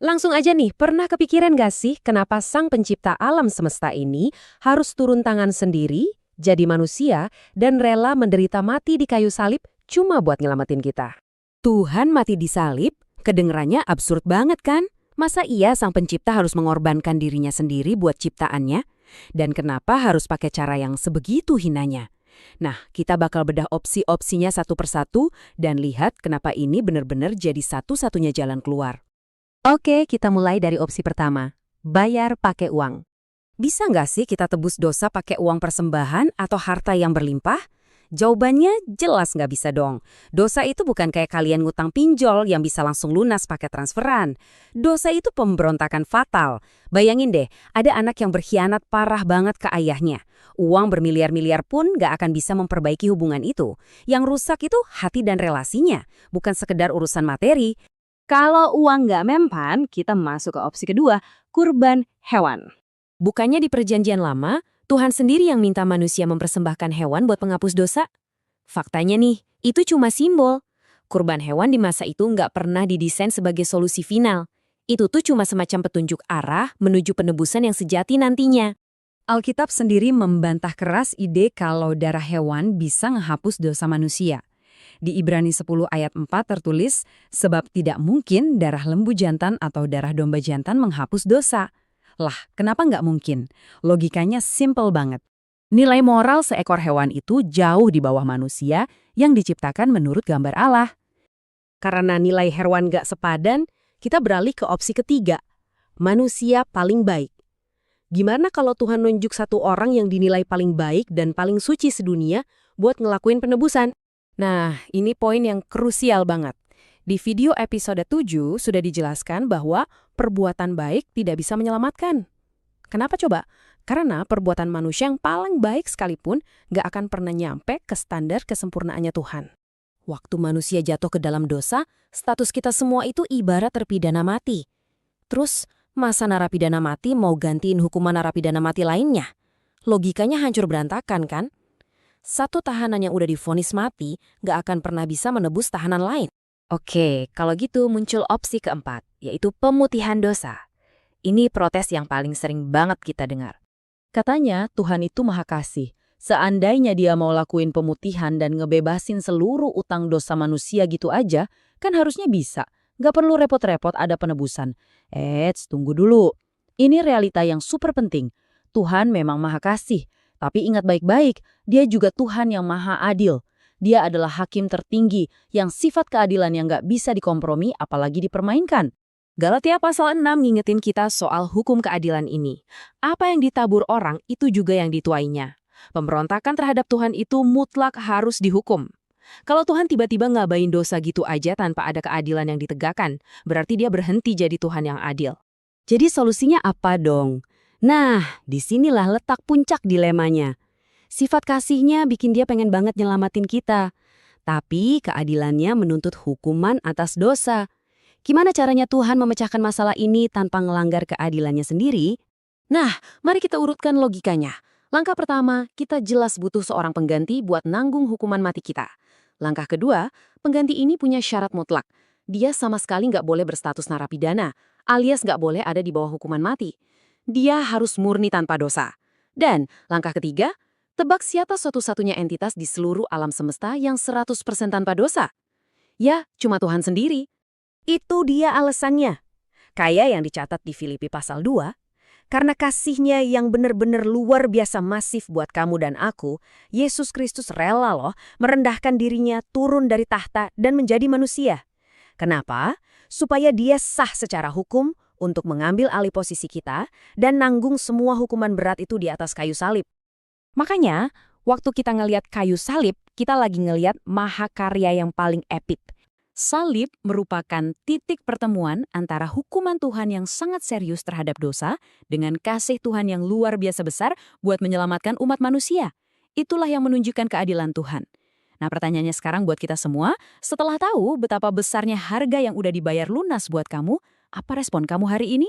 Langsung aja nih, pernah kepikiran gak sih kenapa Sang Pencipta alam semesta ini harus turun tangan sendiri, jadi manusia, dan rela menderita mati di kayu salib cuma buat nyelamatin kita? Tuhan mati di salib, kedengerannya absurd banget kan? Masa iya Sang Pencipta harus mengorbankan dirinya sendiri buat ciptaannya? Dan kenapa harus pakai cara yang sebegitu hinanya? Nah, kita bakal bedah opsi-opsinya satu persatu dan lihat kenapa ini benar-benar jadi satu-satunya jalan keluar. Oke, kita mulai dari opsi pertama, bayar pakai uang. Bisa nggak sih kita tebus dosa pakai uang persembahan atau harta yang berlimpah? Jawabannya jelas nggak bisa dong. Dosa itu bukan kayak kalian ngutang pinjol yang bisa langsung lunas pakai transferan. Dosa itu pemberontakan fatal. Bayangin deh, ada anak yang berkhianat parah banget ke ayahnya. Uang bermiliar-miliar pun nggak akan bisa memperbaiki hubungan itu. Yang rusak itu hati dan relasinya, bukan sekedar urusan materi. Kalau uang nggak mempan, kita masuk ke opsi kedua, kurban hewan. Bukannya di perjanjian lama, Tuhan sendiri yang minta manusia mempersembahkan hewan buat penghapus dosa? Faktanya nih, itu cuma simbol. Kurban hewan di masa itu nggak pernah didesain sebagai solusi final. Itu tuh cuma semacam petunjuk arah menuju penebusan yang sejati nantinya. Alkitab sendiri membantah keras ide kalau darah hewan bisa menghapus dosa manusia. Di Ibrani 10 ayat 4 tertulis, sebab tidak mungkin darah lembu jantan atau darah domba jantan menghapus dosa. Lah, kenapa nggak mungkin? Logikanya simple banget. Nilai moral seekor hewan itu jauh di bawah manusia yang diciptakan menurut gambar Allah. Karena nilai hewan nggak sepadan, kita beralih ke opsi ketiga, manusia paling baik. Gimana kalau Tuhan nunjuk satu orang yang dinilai paling baik dan paling suci sedunia buat ngelakuin penebusan? Nah, ini poin yang krusial banget. Di video episode 7 sudah dijelaskan bahwa perbuatan baik tidak bisa menyelamatkan. Kenapa coba? Karena perbuatan manusia yang paling baik sekalipun gak akan pernah nyampe ke standar kesempurnaannya Tuhan. Waktu manusia jatuh ke dalam dosa, status kita semua itu ibarat terpidana mati. Terus, masa narapidana mati mau gantiin hukuman narapidana mati lainnya? Logikanya hancur berantakan kan? Satu tahanan yang udah divonis mati gak akan pernah bisa menebus tahanan lain. Oke, kalau gitu muncul opsi keempat, yaitu pemutihan dosa. Ini protes yang paling sering banget kita dengar. Katanya Tuhan itu maha kasih. Seandainya dia mau lakuin pemutihan dan ngebebasin seluruh utang dosa manusia gitu aja, kan harusnya bisa. Gak perlu repot-repot ada penebusan. Tunggu dulu. Ini realita yang super penting. Tuhan memang maha kasih. Tapi ingat baik-baik, dia juga Tuhan yang maha adil. Dia adalah hakim tertinggi yang sifat keadilan yang gak bisa dikompromi apalagi dipermainkan. Galatia pasal 6 ngingetin kita soal hukum keadilan ini. Apa yang ditabur orang itu juga yang dituainya. Pemberontakan terhadap Tuhan itu mutlak harus dihukum. Kalau Tuhan tiba-tiba ngabain dosa gitu aja tanpa ada keadilan yang ditegakkan, berarti dia berhenti jadi Tuhan yang adil. Jadi solusinya apa dong? Nah, disinilah letak puncak dilemanya. Sifat kasihnya bikin dia pengen banget nyelamatin kita. Tapi keadilannya menuntut hukuman atas dosa. Gimana caranya Tuhan memecahkan masalah ini tanpa ngelanggar keadilannya sendiri? Nah, mari kita urutkan logikanya. Langkah pertama, kita jelas butuh seorang pengganti buat nanggung hukuman mati kita. Langkah kedua, pengganti ini punya syarat mutlak. Dia sama sekali nggak boleh berstatus narapidana, alias nggak boleh ada di bawah hukuman mati. Dia harus murni tanpa dosa. Dan langkah ketiga, tebak siapa satu-satunya entitas di seluruh alam semesta yang 100% tanpa dosa? Ya, cuma Tuhan sendiri. Itu dia alasannya. Kayak yang dicatat di Filipi pasal 2, karena kasihnya yang benar-benar luar biasa masif buat kamu dan aku, Yesus Kristus rela loh merendahkan dirinya turun dari tahta dan menjadi manusia. Kenapa? Supaya dia sah secara hukum, untuk mengambil alih posisi kita dan nanggung semua hukuman berat itu di atas kayu salib. Makanya, waktu kita ngelihat kayu salib, kita lagi ngelihat mahakarya yang paling epik. Salib merupakan titik pertemuan antara hukuman Tuhan yang sangat serius terhadap dosa dengan kasih Tuhan yang luar biasa besar buat menyelamatkan umat manusia. Itulah yang menunjukkan keadilan Tuhan. Nah, pertanyaannya sekarang buat kita semua, setelah tahu betapa besarnya harga yang udah dibayar lunas buat kamu, apa respon kamu hari ini?